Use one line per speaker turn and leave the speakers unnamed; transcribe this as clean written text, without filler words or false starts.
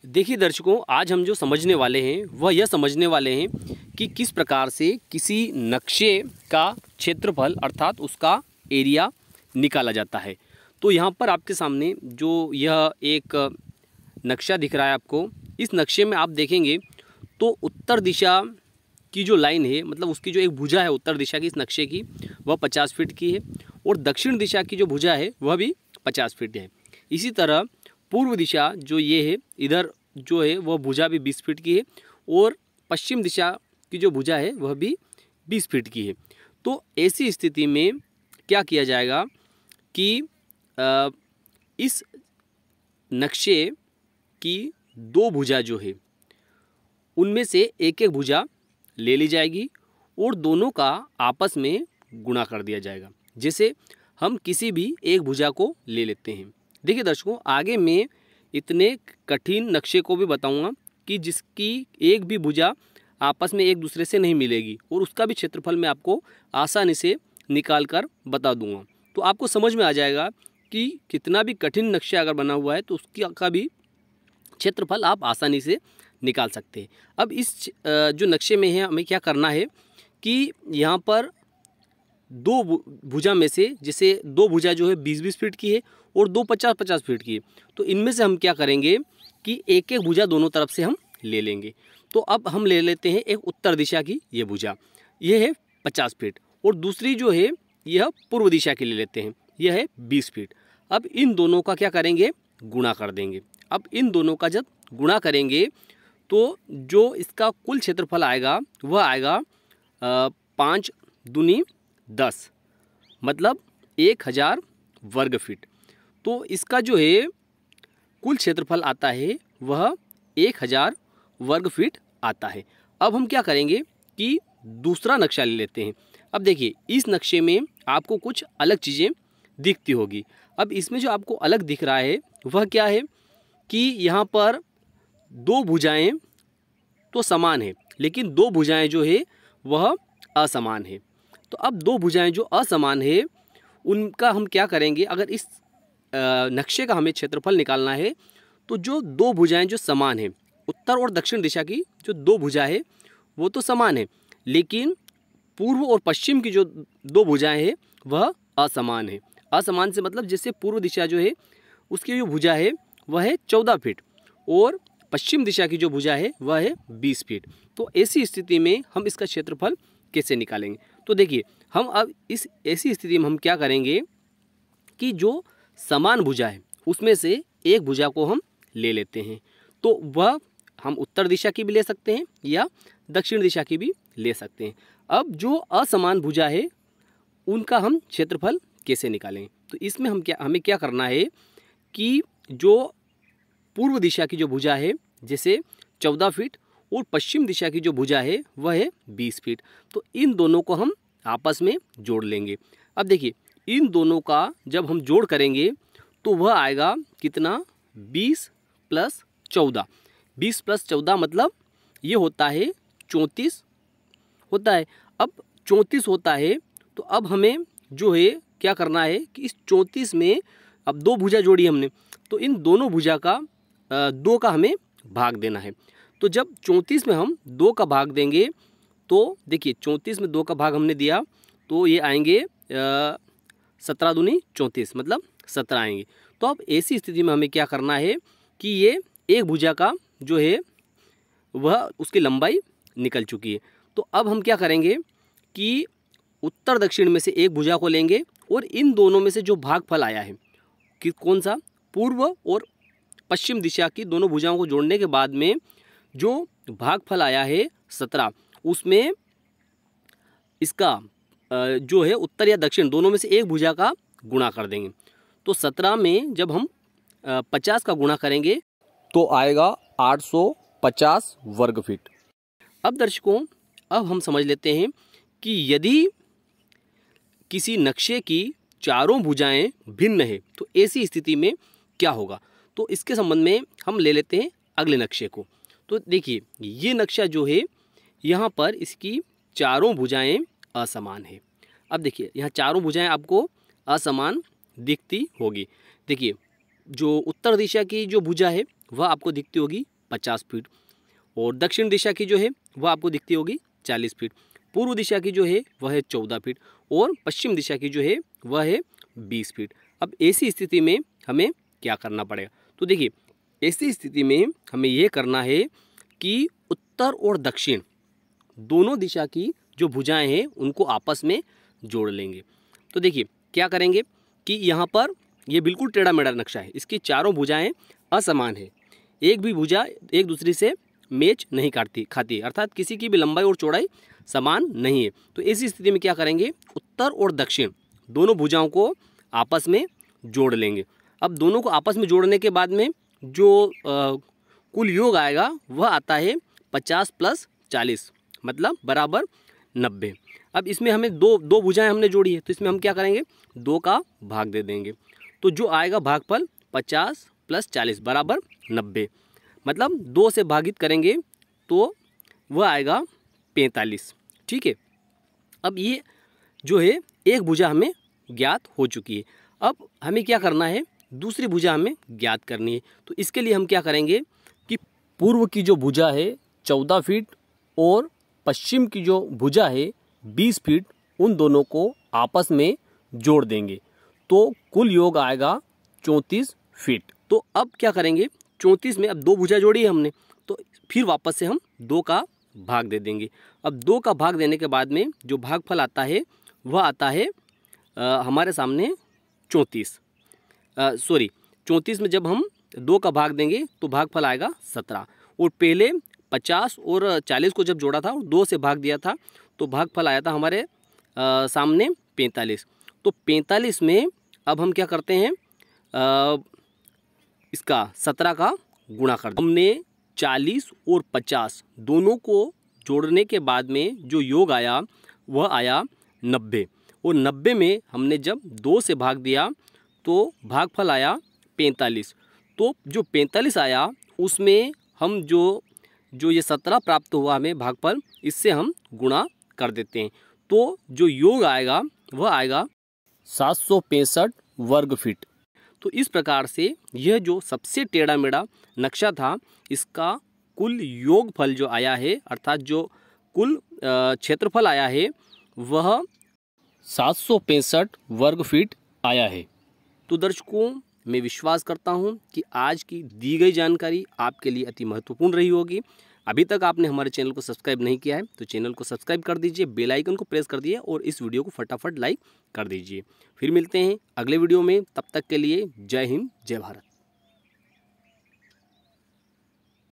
देखिए दर्शकों, आज हम जो समझने वाले हैं वह यह समझने वाले हैं कि किस प्रकार से किसी नक्शे का क्षेत्रफल अर्थात उसका एरिया निकाला जाता है। तो यहाँ पर आपके सामने जो यह एक नक्शा दिख रहा है आपको, इस नक्शे में आप देखेंगे तो उत्तर दिशा की जो लाइन है, मतलब उसकी जो एक भुजा है उत्तर दिशा की इस नक्शे की, वह 50 फीट की है और दक्षिण दिशा की जो भुजा है वह भी 50 फीट है। इसी तरह पूर्व दिशा जो ये है, इधर जो है वह भुजा भी 20 फीट की है और पश्चिम दिशा की जो भुजा है वह भी 20 फीट की है। तो ऐसी स्थिति में क्या किया जाएगा कि इस नक्शे की दो भुजा जो है उनमें से एक एक भुजा ले ली जाएगी और दोनों का आपस में गुणा कर दिया जाएगा। जैसे हम किसी भी एक भुजा को ले लेते हैं। देखिए दर्शकों, आगे मैं इतने कठिन नक्शे को भी बताऊंगा कि जिसकी एक भी भुजा आपस में एक दूसरे से नहीं मिलेगी और उसका भी क्षेत्रफल मैं आपको आसानी से निकाल कर बता दूंगा। तो आपको समझ में आ जाएगा कि कितना भी कठिन नक्शा अगर बना हुआ है तो उसकी का भी क्षेत्रफल आप आसानी से निकाल सकते हैं। अब इस जो नक्शे में है हमें क्या करना है कि यहाँ पर दो भुजा में से, जैसे दो भुजा जो है 20-20 फीट की है और दो 50-50 फीट की है, तो इनमें से हम क्या करेंगे कि एक एक भुजा दोनों तरफ से हम ले लेंगे। तो अब हम ले लेते हैं एक उत्तर दिशा की ये भुजा, ये है 50 फीट और दूसरी जो है यह पूर्व दिशा की ले लेते हैं, यह है 20 फीट। अब इन दोनों का क्या करेंगे, गुणा कर देंगे। अब इन दोनों का जब गुणा करेंगे तो जो इसका कुल क्षेत्रफल आएगा वह आएगा 5 दूनी 10, मतलब 1000 वर्ग फीट। तो इसका जो है कुल क्षेत्रफल आता है वह 1000 वर्ग फीट आता है। अब हम क्या करेंगे कि दूसरा नक्शा ले लेते हैं। अब देखिए, इस नक्शे में आपको कुछ अलग चीज़ें दिखती होगी। अब इसमें जो आपको अलग दिख रहा है वह क्या है कि यहाँ पर दो भुजाएं तो समान है, लेकिन दो भुजाएं जो है वह असमान है। तो अब दो भुजाएं जो असमान है उनका हम क्या करेंगे, अगर इस नक्शे का हमें क्षेत्रफल निकालना है तो जो दो भुजाएं जो समान है, उत्तर और दक्षिण दिशा की जो दो भुजा है वो तो समान है, लेकिन पूर्व और पश्चिम की जो दो भुजाएं हैं वह असमान है। असमान से मतलब जैसे पूर्व दिशा जो है उसकी जो भुजा है वह है 14 फीट और पश्चिम दिशा की जो भुजा है वह है 20 फीट। तो ऐसी स्थिति में हम इसका क्षेत्रफल कैसे निकालेंगे? तो देखिए, हम अब इस ऐसी स्थिति में हम क्या करेंगे कि जो समान भुजा है उसमें से एक भुजा को हम ले लेते हैं। तो वह हम उत्तर दिशा की भी ले सकते हैं या दक्षिण दिशा की भी ले सकते हैं। अब जो असमान भुजा है उनका हम क्षेत्रफल कैसे निकालें? तो इसमें हमें क्या करना है कि जो पूर्व दिशा की जो भुजा है जैसे 14 फीट और पश्चिम दिशा की जो भुजा है वह है 20 फीट, तो इन दोनों को हम आपस में जोड़ लेंगे। अब देखिए, इन दोनों का जब हम जोड़ करेंगे तो वह आएगा कितना, 20 + 14। 20 + 14 मतलब ये होता है 34 होता है। अब 34 होता है तो अब हमें जो है क्या करना है कि इस 34 में अब दो भुजा जोड़ी हमने, तो इन दोनों भुजा का 2 का हमें भाग देना है। तो जब 34 में हम 2 का भाग देंगे तो देखिए 34 में 2 का भाग हमने दिया तो ये आएंगे 17 दूनी 34, मतलब 17 आएंगे। तो अब ऐसी स्थिति में हमें क्या करना है कि ये एक भुजा का जो है वह उसकी लंबाई निकल चुकी है। तो अब हम क्या करेंगे कि उत्तर दक्षिण में से एक भुजा को लेंगे और इन दोनों में से जो भागफल आया है कि कौन सा, पूर्व और पश्चिम दिशा की दोनों भुजाओं को जोड़ने के बाद में जो भागफल आया है 17, उसमें इसका जो है उत्तर या दक्षिण दोनों में से एक भुजा का गुणा कर देंगे। तो 17 में जब हम 50 का गुणा करेंगे तो आएगा 850 वर्ग फीट। अब दर्शकों, अब हम समझ लेते हैं कि यदि किसी नक्शे की चारों भुजाएं भिन्न है तो ऐसी स्थिति में क्या होगा। तो इसके संबंध में हम ले लेते हैं अगले नक्शे को। तो देखिए, ये नक्शा जो है यहाँ पर इसकी चारों भुजाएं असमान है। अब देखिए, यहाँ चारों भुजाएं आपको असमान दिखती होगी। देखिए, जो उत्तर दिशा की जो भुजा है वह आपको दिखती होगी 50 फीट, और दक्षिण दिशा की जो है वह आपको दिखती होगी 40 फीट, पूर्व दिशा की जो है वह है 14 फीट, और पश्चिम दिशा की जो है वह है 20 फीट। अब ऐसी स्थिति में हमें क्या करना पड़ेगा? तो देखिए, ऐसी स्थिति में हमें ये करना है कि उत्तर और दक्षिण दोनों दिशा की जो भुजाएं हैं उनको आपस में जोड़ लेंगे। तो देखिए क्या करेंगे कि यहाँ पर ये बिल्कुल टेढ़ा मेढ़ा नक्शा है, इसकी चारों भुजाएं असमान है, एक भी भुजा एक दूसरे से मैच नहीं खाती, अर्थात किसी की भी लंबाई और चौड़ाई समान नहीं है। तो ऐसी स्थिति में क्या करेंगे, उत्तर और दक्षिण दोनों भुजाओं को आपस में जोड़ लेंगे। अब दोनों को आपस में जोड़ने के बाद में जो कुल योग आएगा वह आता है 50 + 40 मतलब बराबर 90। अब इसमें हमें दो भुजाएं हमने जोड़ी है, तो इसमें हम क्या करेंगे, 2 का भाग दे देंगे। तो जो आएगा भागफल 50 + 40 बराबर 90, मतलब 2 से भागित करेंगे तो वह आएगा 45। ठीक है, अब ये जो है एक भुजा हमें ज्ञात हो चुकी है। अब हमें क्या करना है, दूसरी भुजा हमें ज्ञात करनी है। तो इसके लिए हम क्या करेंगे कि पूर्व की जो भुजा है 14 फीट और पश्चिम की जो भुजा है 20 फीट, उन दोनों को आपस में जोड़ देंगे, तो कुल योग आएगा 34 फीट। तो अब क्या करेंगे, 34 में अब 2 भुजा जोड़ी है हमने, तो फिर वापस से हम 2 का भाग दे देंगे। अब 2 का भाग देने के बाद में जो भागफल आता है वह आता है हमारे सामने 34 में जब हम 2 का भाग देंगे तो भागफल आएगा 17, और पहले 50 और 40 को जब जोड़ा था और 2 से भाग दिया था तो भागफल आया था हमारे सामने 45। तो 45 में अब हम क्या करते हैं, इसका 17 का गुणा कर, हमने 40 और 50 दोनों को जोड़ने के बाद में जो योग आया वह आया 90, और 90 में हमने जब 2 से भाग दिया तो भागफल आया 45। तो जो 45 आया उसमें हम जो ये 17 प्राप्त हुआ हमें भागफल, इससे हम गुणा कर देते हैं, तो जो योग आएगा वह आएगा 765 वर्ग फीट। तो इस प्रकार से यह जो सबसे टेढ़ा मेढ़ा नक्शा था, इसका कुल योगफल जो आया है, अर्थात जो कुल क्षेत्रफल आया है वह 765 वर्ग फीट आया है। तो दर्शकों, मैं विश्वास करता हूं कि आज की दी गई जानकारी आपके लिए अति महत्वपूर्ण रही होगी। अभी तक आपने हमारे चैनल को सब्सक्राइब नहीं किया है तो चैनल को सब्सक्राइब कर दीजिए, बेल आइकन को प्रेस कर दिए और इस वीडियो को फटाफट लाइक कर दीजिए। फिर मिलते हैं अगले वीडियो में, तब तक के लिए जय हिंद, जय भारत।